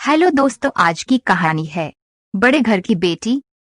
Hello दोस्तों, आज की कहानी है बड़े घर की बेटी।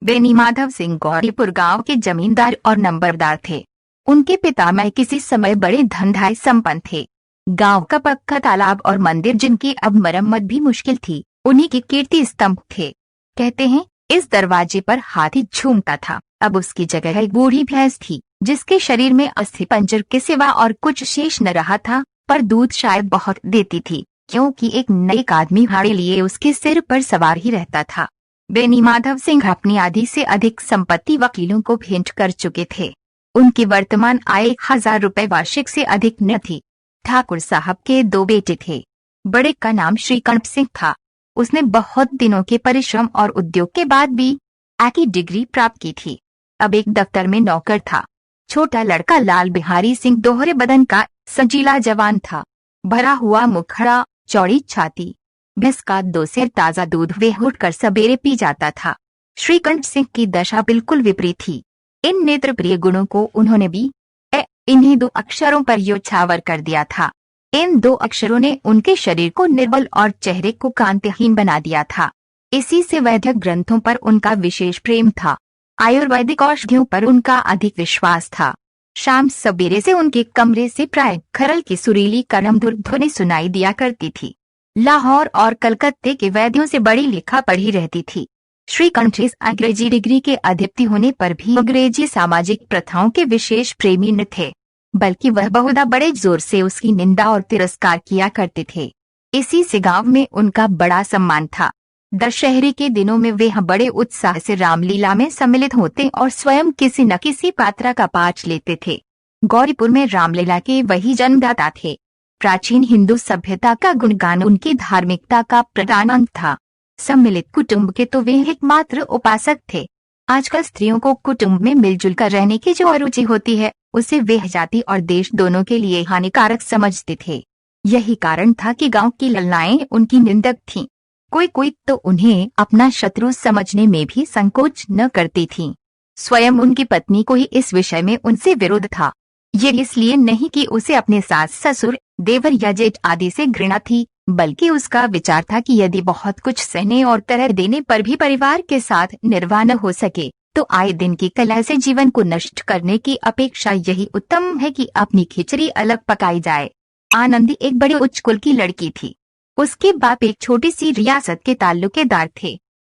बेनी माधव सिंह गौरीपुर गांव के जमींदार और नंबरदार थे। उनके पिता मैं किसी समय बड़े धनधाय संपन्न थे। गांव का पक्का तालाब और मंदिर, जिनकी अब मरम्मत भी मुश्किल थी, उन्हीं के कीर्ति स्तंभ थे। कहते हैं इस दरवाजे पर हाथी झूमता था। अब उसकी जगह एक बूढ़ी भैंस थी, जिसके शरीर में अस्थि पंजर के सिवा और कुछ शेष न रहा था, पर दूध शायद बहुत देती थी, क्योंकि एक नेक आदमी भाड़े लिए उसके सिर पर सवार ही रहता था। बेनी माधव सिंह अपनी आधी से अधिक संपत्ति वकीलों को भेंट कर चुके थे। उनकी वर्तमान आय 1000 रुपए वार्षिक से अधिक न थी। ठाकुर साहब के 2 बेटे थे। बड़े का नाम श्रीकंठ सिंह था। उसने बहुत दिनों के परिश्रम और उद्योग के बाद भी की डिग्री प्राप्त की थी। अब एक दफ्तर में नौकर था। छोटा लड़का लाल बिहारी सिंह दोहरे बदन का सजीला जवान था। भरा हुआ मुखड़ा, चौड़ी छाती, भैंस का 2 सेर ताजा दूध वह उठकर सवेरे पी जाता था। श्रीकंठ सिंह की दशा बिल्कुल विपरीत थी। इन नेत्र प्रिय गुणों को उन्होंने भी इन्हीं 2 अक्षरों पर योछावर कर दिया था। इन 2 अक्षरों ने उनके शरीर को निर्बल और चेहरे को कांतिहीन बना दिया था। इसी से वैद्य ग्रंथों पर उनका विशेष प्रेम था। आयुर्वेदिक औषधियों पर उनका अधिक विश्वास था। शाम सवेरे से उनके कमरे से प्राय खरल की सुरीली करमधुर ध्वनि सुनाई दिया करती थी। लाहौर और कलकत्ते के वैद्यों से बड़ी लिखा पढ़ी रहती थी। श्रीकंठ इस अंग्रेजी डिग्री के अधिपति होने पर भी अंग्रेजी सामाजिक प्रथाओं के विशेष प्रेमी न थे, बल्कि वह बहुधा बड़े जोर से उसकी निंदा और तिरस्कार किया करते थे। इसी से गांव में उनका बड़ा सम्मान था। दशहरे के दिनों में वे बड़े उत्साह से रामलीला में सम्मिलित होते और स्वयं किसी न किसी पात्रा का पाठ लेते थे। गौरीपुर में रामलीला के वही जन्मदाता थे। प्राचीन हिंदू सभ्यता का गुणगान उनकी धार्मिकता का प्रधान अंग था। सम्मिलित कुटुंब के तो वे एकमात्र उपासक थे। आजकल स्त्रियों को कुटुंब में मिलजुल कर रहने की जो अरुचि होती है, उसे वे जाति और देश दोनों के लिए हानिकारक समझते थे। यही कारण था कि गांव की ललनाएं उनकी निंदक थीं। कोई तो उन्हें अपना शत्रु समझने में भी संकोच न करती थीं। स्वयं उनकी पत्नी को ही इस विषय में उनसे विरोध था। ये इसलिए नहीं कि उसे अपने सास ससुर, देवर या जेठ आदि से घृणा थी, बल्कि उसका विचार था कि यदि बहुत कुछ सहने और तरह देने पर भी परिवार के साथ निर्वाह न हो सके, तो आए दिन की कला से जीवन को नष्ट करने की अपेक्षा यही उत्तम है कि अपनी खिचड़ी अलग पकाई जाए। आनंदी एक बड़े उच्च कुल की लड़की थी। उसके बाप एक छोटी सी रियासत के ताल्लुकेदार थे।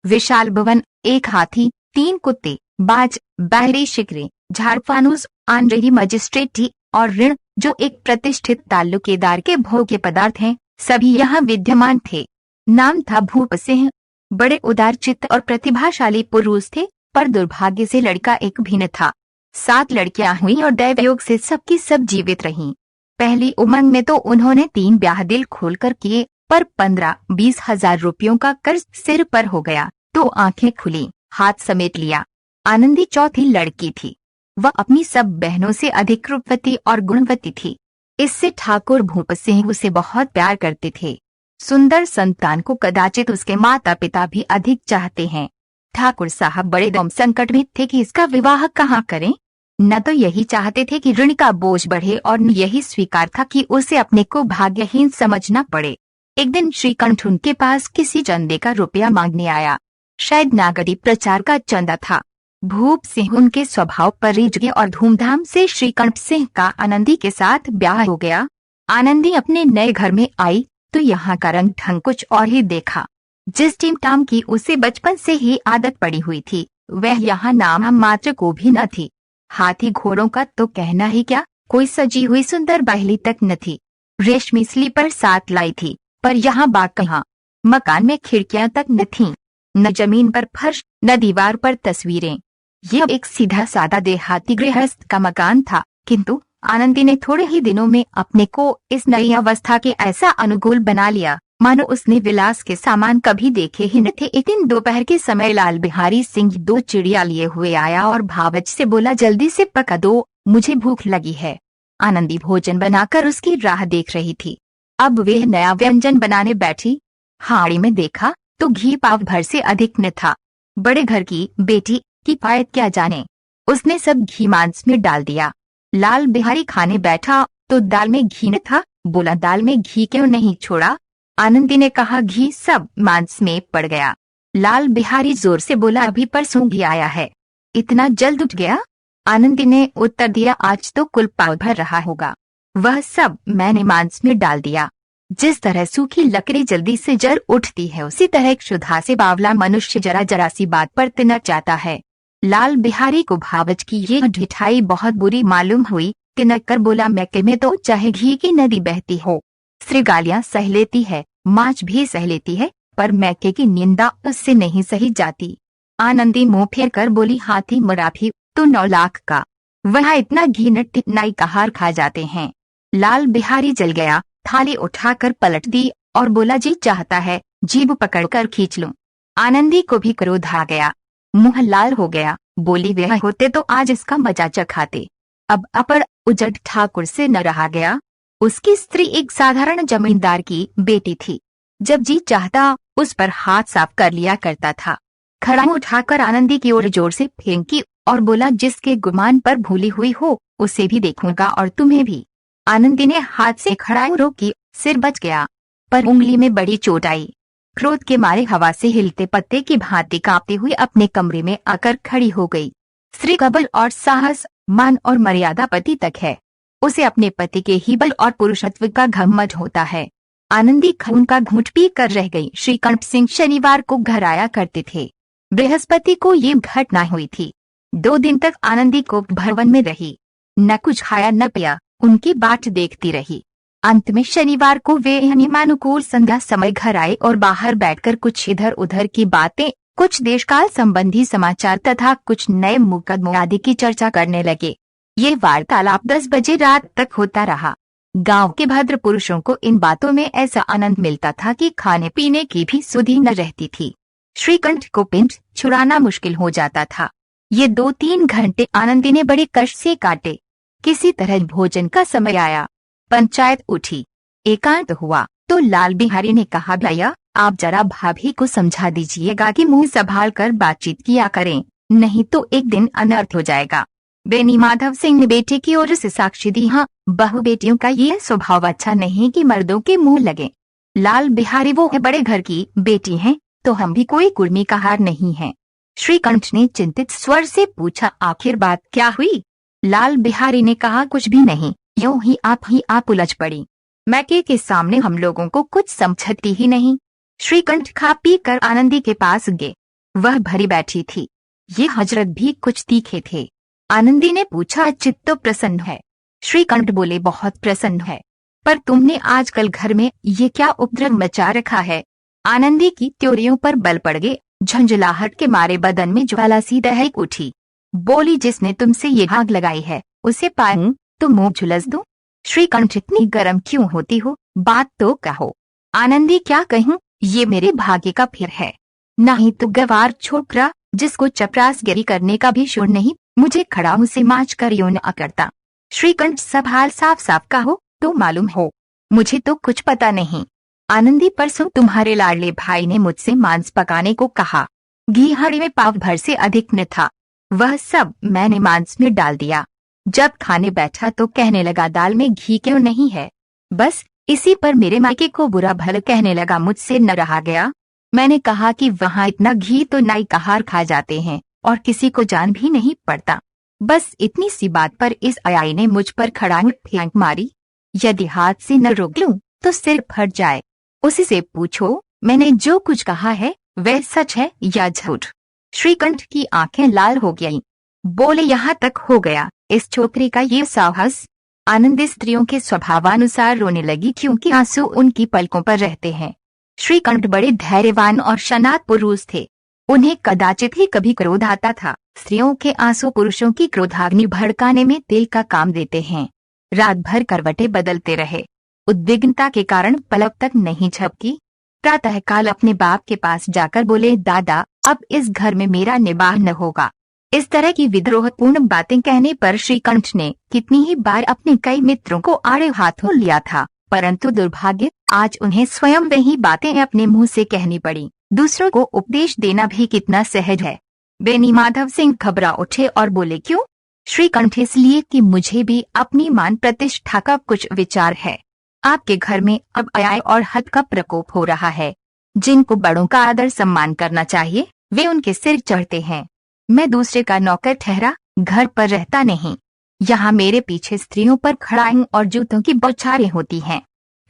विशाल भवन, 1 हाथी, 3 कुत्ते, बाज, बहरी शिकरे, झाड़फानूस, ऑनरेरी मजिस्ट्रेटी और ऋण, जो एक प्रतिष्ठित ताल्लुकेदार के भोग्य पदार्थ हैं, सभी यहाँ विद्यमान थे। नाम था भूप सिंह। बड़े उदारचित्त और प्रतिभाशाली पुरुष थे, पर दुर्भाग्य से लड़का एक भिन्न था। 7 लड़कियां हुई और दैवयोग से सबकी सब जीवित रहीं। पहली उमंग में तो उन्होंने 3 ब्याह दिल खोलकर किए, पर 15-20 हजार रुपयों का कर्ज सिर पर हो गया तो आंखें खुली, हाथ समेट लिया। आनंदी चौथी लड़की थी। वह अपनी सब बहनों से अधिक रूपवती और गुणवती थी। इससे ठाकुर भूप सिंह उसे बहुत प्यार करते थे। सुंदर संतान को कदाचित उसके माता पिता भी अधिक चाहते हैं। ठाकुर साहब बड़े दम संकट में थे कि इसका विवाह कहाँ करें। न तो यही चाहते थे कि ऋण का बोझ बढ़े, और न यही स्वीकार था कि उसे अपने को भाग्यहीन समझना पड़े। एक दिन श्रीकंठ उनके पास किसी चंदे का रुपया मांगने आया। शायद नागरिक प्रचार का चंदा था। भूप सिंह उनके स्वभाव पर रिझ गए और धूमधाम से श्रीकंठ सिंह का आनंदी के साथ ब्याह हो गया। आनंदी अपने नए घर में आई तो यहाँ का रंग ढंग कुछ और ही देखा। जिस टीम टाम की उसे बचपन से ही आदत पड़ी हुई थी, वह यहाँ नाम मात्र को भी न थी। हाथी घोड़ों का तो कहना ही क्या, कोई सजी हुई सुंदर बाहली तक न थी। रेशमी स्लीपर 7 लाई थी, पर यहाँ बाग कहाँ। मकान में खिड़कियां तक न थीं, न जमीन पर फर्श, न दीवार पर तस्वीरें। यह एक सीधा सादा देहाती गृहस्थ का मकान था, किंतु आनंदी ने थोड़े ही दिनों में अपने को इस नई अवस्था के ऐसा अनुकूल बना लिया मानो उसने विलास के सामान कभी देखे ही न थे। एक दिन दोपहर के समय लाल बिहारी सिंह 2 चिड़िया लिए हुए आया और भावच से बोला, जल्दी से पका दो, मुझे भूख लगी है। आनंदी भोजन बनाकर उसकी राह देख रही थी। अब वह नया व्यंजन बनाने बैठी। हाड़ी में देखा तो घी पाव भर से अधिक न था। बड़े घर की बेटी किफायत क्या जाने, उसने सब घी मांस में डाल दिया। लाल बिहारी खाने बैठा तो दाल में घी न था। बोला, दाल में घी क्यों नहीं छोड़ा? आनंदी ने कहा, घी सब मांस में पड़ गया। लाल बिहारी जोर से बोला, अभी परसों घी आया है, इतना जल्द उठ गया? आनंदी ने उत्तर दिया, आज तो कुल पाव भर रहा होगा। वह सब मैंने मांस में डाल दिया। जिस तरह सूखी लकड़ी जल्दी से जल उठती है, उसी तरह क्षुधा से बावला मनुष्य जरा जरा सी बात पर तिनक जाता है। लाल बिहारी को भावच की यह ढिठाई बहुत बुरी मालूम हुई। तिनक कर बोला, मैके में तो चाहे घी की नदी बहती हो, श्रृगालियां सह लेती है, माछ भी सह लेती है, पर मैके की निंदा उससे नहीं सही जाती। आनंदी मुंह फेर कर बोली, हाथी मुराफी तो 9 लाख का, वह इतना घी न टिकनाई का हार खा जाते हैं। लाल बिहारी जल गया, थाली उठाकर पलट दी और बोला, जी चाहता है जीभ पकड़कर खींच लूं। आनंदी को भी क्रोध आ गया, मुंह लाल हो गया। बोली, वह होते तो आज इसका मजा चखाते। अब अपर उजट ठाकुर से न रहा गया। उसकी स्त्री एक साधारण जमींदार की बेटी थी। जब जी चाहता उस पर हाथ साफ कर लिया करता था। खड़ाऊ उठाकर आनंदी की ओर जोर से फेंकी और बोला, जिसके गुमान पर भूली हुई हो उसे भी देखूंगा और तुम्हें भी। आनंदी ने हाथ से खड़ाऊ रोकी, सिर बच गया, पर उंगली में बड़ी चोट आई। क्रोध के मारे हवा से हिलते पत्ते की भांति कांपते हुए अपने कमरे में आकर खड़ी हो गई। स्त्री का बल और साहस, मान और मर्यादा पति तक है। उसे अपने पति के ही बल और पुरुषत्व का घमंड होता है। आनंदी खून का घूंट पी कर रह गई। श्रीकंठ सिंह शनिवार को घर आया करते थे। बृहस्पति को ये घटना हुई थी। 2 दिन तक आनंदी को भवन में रही, न कुछ खाया न पिया, उनकी बाट देखती रही। अंत में शनिवार को वे नियमानुकूल संध्या समय घर आए और बाहर बैठकर कुछ इधर उधर की बातें, कुछ देशकाल संबंधी समाचार तथा कुछ नए मुकदमों आदि की चर्चा करने लगे। ये वार्तालाप 10 बजे रात तक होता रहा। गांव के भद्र पुरुषों को इन बातों में ऐसा आनंद मिलता था कि खाने पीने की भी सुधि न रहती थी। श्रीकंठ को पिंड छुड़ाना मुश्किल हो जाता था। ये 2-3 घंटे आनंदी ने बड़े कष्ट से काटे। किसी तरह भोजन का समय आया, पंचायत उठी, एकांत हुआ तो लाल बिहारी ने कहा, भैया आप जरा भाभी को समझा दीजिएगा कि मुंह संभाल कर बातचीत किया करें, नहीं तो एक दिन अनर्थ हो जाएगा। बेनी माधव सिंह ने बेटे की ओर से साक्षी दी, हाँ बहू बेटियों का ये स्वभाव अच्छा नहीं कि मर्दों के मुंह लगे। लाल बिहारी, वो है बड़े घर की बेटी हैं, तो हम भी कोई कुर्मी का हार नहीं है। श्रीकंठ ने चिंतित स्वर से पूछा, आखिर बात क्या हुई? लाल बिहारी ने कहा, कुछ भी नहीं, यूं ही आप उलझ पड़ी। मैके के सामने हम लोगों को कुछ समझती ही नहीं। श्रीकंठ खा पी कर आनंदी के पास गए। वह भरी बैठी थी। ये हजरत भी कुछ तीखे थे। आनंदी ने पूछा, चित्त तो प्रसन्न है? श्रीकंठ बोले, बहुत प्रसन्न है, पर तुमने आजकल घर में ये क्या उपद्रव मचा रखा है? आनंदी की त्योरियों पर बल पड़ गए। झंझलाहट के मारे बदन में ज्वाला सी दहक उठी। बोली, जिसने तुमसे ये आग लगाई है उसे पाऊं तो मुंह झुलस दूं? श्रीकंठ, इतनी गर्म क्यों होती हो, बात तो कहो। आनंदी, क्या कहूं, ये मेरे भाग्य का फिर है। नहीं तो गवार छोकरा जिसको चपरासगिरी करने का भी शुर नहीं, मुझे खड़ाऊ से माच कर यूं न करता। श्रीकंठ, सब हाल साफ साफ कहो तो मालूम हो, मुझे तो कुछ पता नहीं। आनंदी, परसों तुम्हारे लाडले भाई ने मुझसे मांस पकाने को कहा। घी हाड़ी में पाव भर से अधिक न था, वह सब मैंने मांस में डाल दिया। जब खाने बैठा तो कहने लगा, दाल में घी क्यों नहीं है? बस इसी पर मेरे मायके को बुरा भला कहने लगा। मुझसे न रहा गया। मैंने कहा कि वहाँ इतना घी तो नाई का हार खा जाते हैं और किसी को जान भी नहीं पड़ता। बस इतनी सी बात पर इस अयाई ने मुझ पर खड़ाऊ फेंक मारी। यदि हाथ से न रोक लूं तो सिर फट जाए। उसी से पूछो मैंने जो कुछ कहा है वह सच है या झूठ? श्रीकंठ की आंखें लाल हो गईं। बोले, यहाँ तक हो गया इस छोकरी का ये साहस? आनंदी स्त्रियों के स्वभावानुसार रोने लगी, क्योंकि आंसू उनकी पलकों पर रहते हैं। श्रीकंठ बड़े धैर्यवान और शनात पुरुष थे। उन्हें कदाचित ही कभी क्रोध आता था। स्त्रियों के आंसू पुरुषों की क्रोधाग्नि भड़काने में तेल का काम देते हैं। रात भर करवटें बदलते रहे। उद्विग्नता के कारण पलक तक नहीं झपकी। प्रातःकाल अपने बाप के पास जाकर बोले, दादा अब इस घर में मेरा निबाह न होगा। इस तरह की विद्रोहपूर्ण बातें कहने पर श्रीकंठ ने कितनी ही बार अपने कई मित्रों को आड़े हाथों लिया था, परंतु दुर्भाग्य आज उन्हें स्वयं वही बातें अपने मुंह से कहनी पड़ी। दूसरों को उपदेश देना भी कितना सहज है। बेनी माधव सिंह घबरा उठे और बोले, क्यों? श्रीकंठ, इसलिए कि मुझे भी अपनी मान प्रतिष्ठा का कुछ विचार है। आपके घर में अब अन्याय और हद का प्रकोप हो रहा है। जिनको बड़ों का आदर सम्मान करना चाहिए वे उनके सिर चढ़ते हैं। मैं दूसरे का नौकर ठहरा, घर पर रहता नहीं। यहाँ मेरे पीछे स्त्रियों पर खड़ा हूँ और जूतों की बौछारें होती हैं।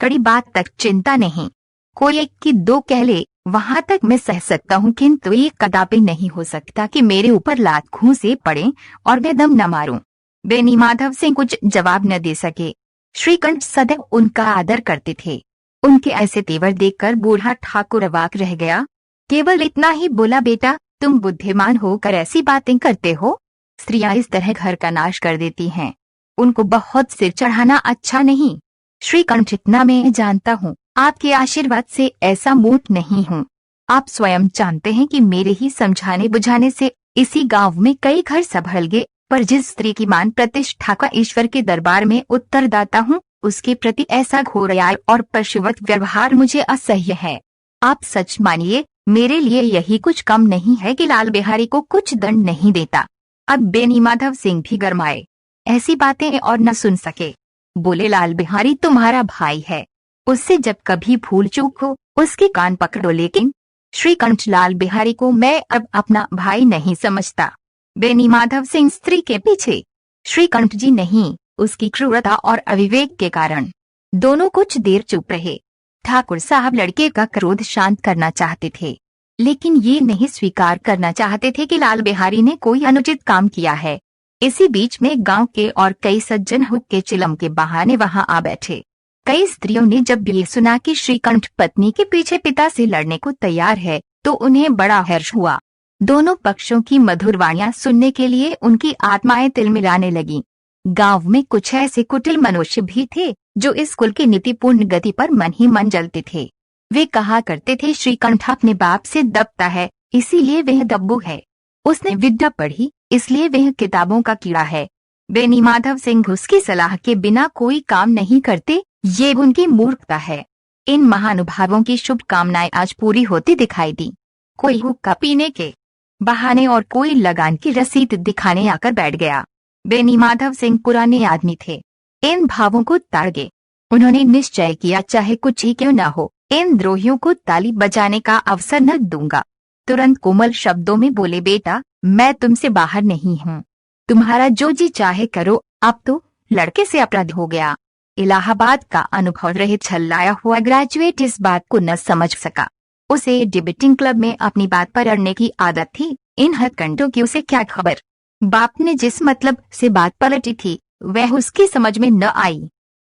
कड़ी बात तक चिंता नहीं, कोई एक की दो कह ले, वहां तक मैं सह सकता हूँ, किंतु ये कदापि नहीं हो सकता कि मेरे ऊपर लात घूंसे पड़े और मैं दम न मारूं। बेनी माधव सिंह कुछ जवाब न दे सके। श्रीकंठ सदैव उनका आदर करते थे। उनके ऐसे तेवर देखकर बूढ़ा ठाकुर अवाक रह गया। केवल इतना ही बोला, बेटा तुम बुद्धिमान होकर ऐसी बातें करते हो? स्त्रियां इस तरह घर का नाश कर देती हैं। उनको बहुत सिर चढ़ाना अच्छा नहीं। श्रीकंठ, इतना मैं जानता हूँ, आपके आशीर्वाद से ऐसा मूर्ख नहीं हूँ। आप स्वयं जानते हैं कि मेरे ही समझाने बुझाने से इसी गांव में कई घर संभल गए, पर जिस स्त्री की मान प्रतिष्ठा का ईश्वर के दरबार में उत्तरदाता हूँ, उसके प्रति ऐसा घोर अन्याय और पशुवत व्यवहार मुझे असह्य है। आप सच मानिए, मेरे लिए यही कुछ कम नहीं है कि लाल बिहारी को कुछ दंड नहीं देता। अब बेनी माधव सिंह भी गरमाए, ऐसी बातें और न सुन सके। बोले, लाल बिहारी तुम्हारा भाई है, उससे जब कभी भूल चूक हो उसके कान पकड़ो। लेकिन श्रीकंठ, लाल बिहारी को मैं अब अपना भाई नहीं समझता। बेनी माधव सिंह स्त्री के पीछे। श्रीकंठ जी नहीं, उसकी क्रूरता और अविवेक के कारण। दोनों कुछ देर चुप रहे। ठाकुर साहब लड़के का क्रोध शांत करना चाहते थे, लेकिन ये नहीं स्वीकार करना चाहते थे कि लाल बिहारी ने कोई अनुचित काम किया है। इसी बीच में गांव के और कई सज्जन हुक्के चिलम के बहाने वहां आ बैठे। कई स्त्रियों ने जब ये सुना कि श्रीकंठ पत्नी के पीछे पिता से लड़ने को तैयार है तो उन्हें बड़ा हर्ष हुआ। दोनों पक्षों की मधुर वाणियां सुनने के लिए उनकी आत्माएं तिलमिलाने लगीं। गांव में कुछ ऐसे कुटिल मनुष्य भी थे जो इस कुल की नीतिपूर्ण गति पर मन ही मन जलते थे। वे कहा करते थे, श्रीकंठ अपने बाप से दबता है इसीलिए वह दब्बू है, उसने विद्या पढ़ी इसलिए वह किताबों का कीड़ा है। बेनी माधव सिंह उसकी सलाह के बिना कोई काम नहीं करते, ये उनकी मूर्खता है। इन महानुभावों की शुभकामनाएं आज पूरी होती दिखाई दी। कोई हुक्का पीने के बहाने और कोई लगान की रसीद दिखाने आकर बैठ गया। बेनी माधव सिंह पुराने आदमी थे, इन भावों को ताड़ गए। उन्होंने निश्चय किया, चाहे कुछ ही क्यों न हो, इन द्रोहियों को ताली बजाने का अवसर न दूंगा। तुरंत कोमल शब्दों में बोले, बेटा मैं तुमसे बाहर नहीं हूँ, तुम्हारा जो जी चाहे करो। अब तो लड़के से अपराध हो गया। इलाहाबाद का अनुभव रहित छल्लाया हुआ ग्रेजुएट इस बात को न समझ सका। उसे डिबेटिंग क्लब में अपनी बात पर अड़ने की आदत थी, इन हथकंडों की उसे क्या खबर। बाप ने जिस मतलब से बात पलटी थी वह उसकी समझ में न आई।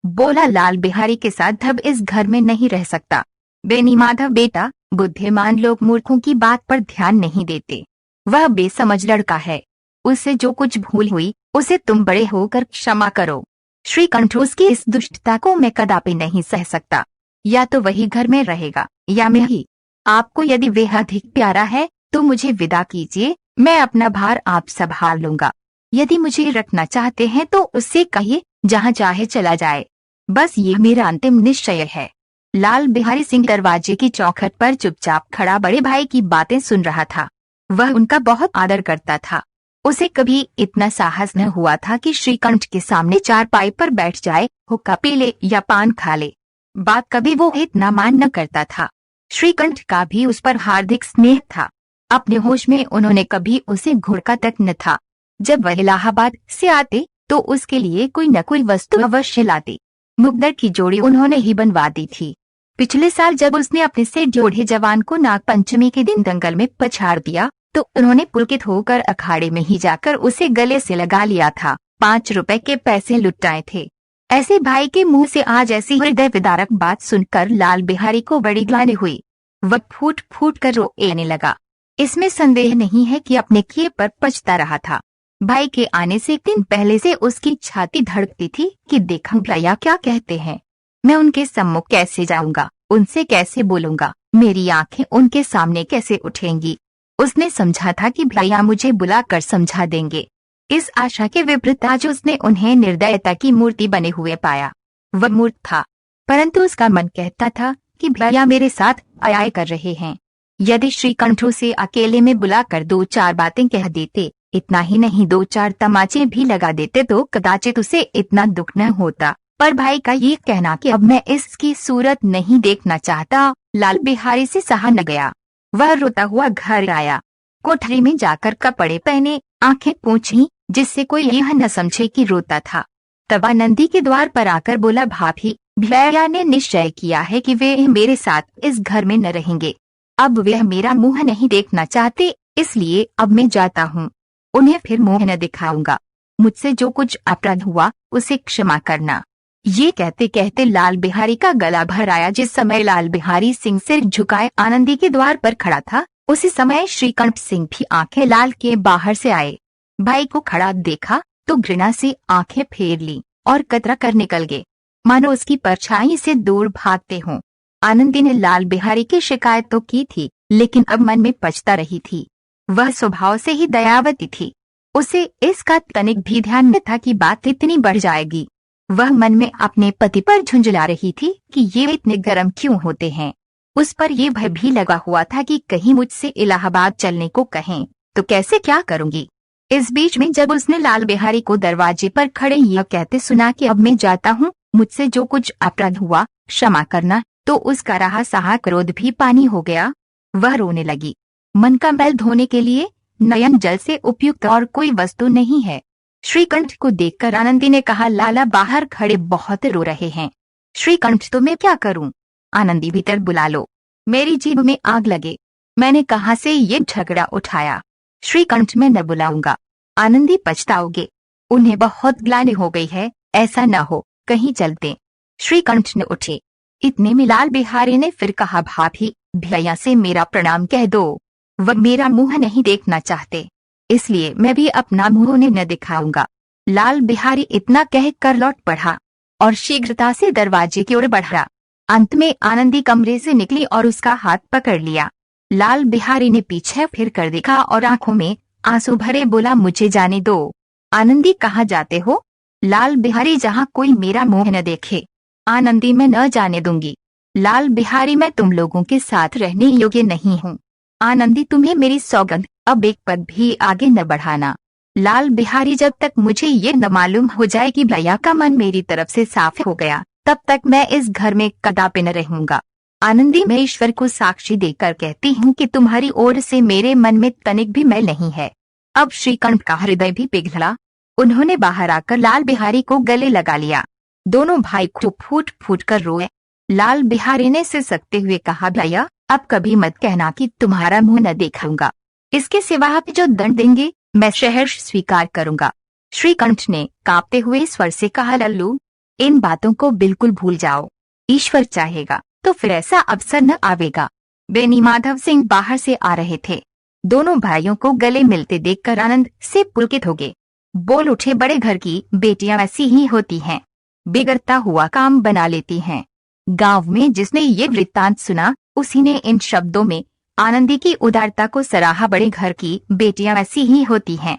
बोला, लाल बिहारी के साथ अब इस घर में नहीं रह सकता। बेनी माधव, बेटा बुद्धिमान लोग मूर्खों की बात पर ध्यान नहीं देते। वह बेसमझ लड़का है, उससे जो कुछ भूल हुई उसे तुम बड़े होकर क्षमा करो। श्रीकंठ, उसकी इस दुष्टता को मैं कदापि नहीं सह सकता। या तो वही घर में रहेगा या मैं ही। आपको यदि वह अधिक प्यारा है तो मुझे विदा कीजिए, मैं अपना भार आप संभाल लूंगा। यदि मुझे रखना चाहते हैं तो उससे कहिए जहां चाहे चला जाए। बस ये मेरा अंतिम निश्चय है। लाल बिहारी सिंह दरवाजे की चौखट पर चुपचाप खड़ा बड़े भाई की बातें सुन रहा था। वह उनका बहुत आदर करता था। उसे कभी इतना साहस न हुआ था कि श्रीकंठ के सामने चारपाई पर बैठ जाए, हुक्का पी ले या पान खा ले। बात कभी वो इतना मान न करता था। श्रीकंठ का भी उस पर हार्दिक स्नेह था। अपने होश में उन्होंने कभी उसे घुड़का तक न था। जब वह इलाहाबाद से आते तो उसके लिए कोई न कोई वस्तु अवश्य लाते। मुकद्दर की जोड़ी उन्होंने ही बनवा दी थी। पिछले साल जब उसने अपने से जोड़े जवान को नाग पंचमी के दिन दंगल में पछाड़ दिया तो उन्होंने पुलकित होकर अखाड़े में ही जाकर उसे गले से लगा लिया था। 5 रुपए के पैसे लुटाए थे। ऐसे भाई के मुंह से आज ऐसी हृदय विदारक बात सुनकर लाल बिहारी को बड़ी ग्लानि हुई। वह फूट फूट कर रोने लगा। इसमें संदेह नहीं है कि अपने किए पर पछता रहा था। भाई के आने से 1 दिन पहले से उसकी छाती धड़कती थी कि देखूं भैया क्या कहते हैं। मैं उनके सम्मुख कैसे जाऊंगा, उनसे कैसे बोलूंगा, मेरी आंखें उनके सामने कैसे उठेंगी। उसने समझा था कि भैया मुझे बुलाकर समझा देंगे। इस आशा के विपरीत आज उसने उन्हें निर्दयता की मूर्ति बने हुए पाया। वह मूर्ख था, परंतु उसका मन कहता था कि भैया मेरे साथ अन्याय कर रहे हैं। यदि श्रीकंठ से अकेले में बुलाकर 2-4 बातें कह देते, इतना ही नहीं 2-4 तमाचे भी लगा देते तो कदाचित उसे इतना दुख न होता। पर भाई का ये कहना कि अब मैं इसकी सूरत नहीं देखना चाहता, लाल बिहारी से सहा न गया। वह रोता हुआ घर आया। कोठरी में जाकर कपड़े पहने, आंखें पोंछी, जिससे कोई यह न समझे कि रोता था। तब आनंदी के द्वार पर आकर बोला, भाभी, भैया ने निश्चय किया है कि वे मेरे साथ इस घर में न रहेंगे। अब वे मेरा मुंह नहीं देखना चाहते, इसलिए अब मैं जाता हूँ। उन्हें फिर मुंह न दिखाऊंगा। मुझसे जो कुछ अपराध हुआ उसे क्षमा करना। ये कहते कहते लाल बिहारी का गला भर आया। जिस समय लाल बिहारी सिंह सिर झुकाए आनंदी के द्वार पर खड़ा था, उसी समय श्रीकंठ सिंह भी आंखें लाल के बाहर से आए। भाई को खड़ा देखा तो घृणा से आंखें फेर ली और कतरा कर निकल गए, मानो उसकी परछाई से दूर भागते हों। आनंदी ने लाल बिहारी की शिकायत तो की थी, लेकिन अब मन में पछता रही थी। वह स्वभाव से ही दयावती थी। उसे इसका तनिक भी ध्यान न था कि बात इतनी बढ़ जाएगी। वह मन में अपने पति पर झुंझला रही थी कि ये इतने गर्म क्यों होते हैं। उस पर यह भय भी लगा हुआ था कि कहीं मुझसे इलाहाबाद चलने को कहें तो कैसे क्या करूंगी। इस बीच में जब उसने लाल बिहारी को दरवाजे पर खड़े यह कहते सुना कि अब मैं जाता हूँ, मुझसे जो कुछ अपराध हुआ क्षमा करना, तो उसका रहा सहा क्रोध भी पानी हो गया। वह रोने लगी। मन का मैल धोने के लिए नयन जल से उपयुक्त और कोई वस्तु नहीं है। श्रीकंठ को देखकर आनंदी ने कहा, लाला बाहर खड़े बहुत रो रहे हैं। श्रीकंठ, तो मैं क्या करूं? आनंदी, भीतर बुला लो, मेरी जीभ में आग लगे। मैंने कहां से ये झगड़ा उठाया? श्रीकंठ, मैं न बुलाऊंगा। आनंदी, पछताओगे। उन्हें बहुत ग्लानि हो गई है, ऐसा न हो, कहीं चलते। श्रीकंठ ने उठे। इतने में लाल बिहारी ने फिर कहा, भाभी, भैया से मेरा प्रणाम कह दो। वह मेरा मुंह नहीं देखना चाहते, इसलिए मैं भी अपना मुंह उन्हें न दिखाऊंगा। लाल बिहारी इतना कह कर लौट पड़ा और शीघ्रता से दरवाजे की ओर बढ़ा। अंत में आनंदी कमरे से निकली और उसका हाथ पकड़ लिया। लाल बिहारी ने पीछे फिर कर देखा और आंखों में आंसू भरे बोला, मुझे जाने दो। आनंदी, कहाँ जाते हो? लाल बिहारी, जहाँ कोई मेरा मुंह न देखे। आनंदी, मैं न जाने दूंगी। लाल बिहारी, मैं तुम लोगों के साथ रहने योग्य नहीं हूँ। आनंदी, तुम्हें मेरी सौगंध, अब एक पद भी आगे न बढ़ाना। लाल बिहारी, जब तक मुझे ये न मालूम हो जाए कि भैया का मन मेरी तरफ से साफ हो गया, तब तक मैं इस घर में कदापि न रहूंगा। आनंदी, मैं ईश्वर को साक्षी देकर कहती हूँ कि तुम्हारी ओर से मेरे मन में तनिक भी मैल नहीं है। अब श्रीकंठ का हृदय भी पिघला। उन्होंने बाहर आकर लाल बिहारी को गले लगा लिया। दोनों भाई खूब फूट फूट कर रोए। लाल बिहारी ने सिसकते हुए कहा, भैया, अब कभी मत कहना कि तुम्हारा मुंह न देखूंगा। इसके सिवा आप जो दंड देंगे मैं सहर्ष स्वीकार करूंगा। श्रीकंठ ने कांपते हुए स्वर से कहा, लल्लू, इन बातों को बिल्कुल भूल जाओ। ईश्वर चाहेगा तो फिर ऐसा अवसर न आवेगा। बेनी माधव सिंह बाहर से आ रहे थे। दोनों भाइयों को गले मिलते देखकर आनंद से पुलकित हो गए। बोल उठे, बड़े घर की बेटियां ऐसी ही होती हैं, बिगड़ता हुआ काम बना लेती हैं। गांव में जिसने ये वृत्तांत सुना, उसी ने इन शब्दों में आनंदी की उदारता को सराहा। बड़े घर की बेटियां ऐसी ही होती हैं।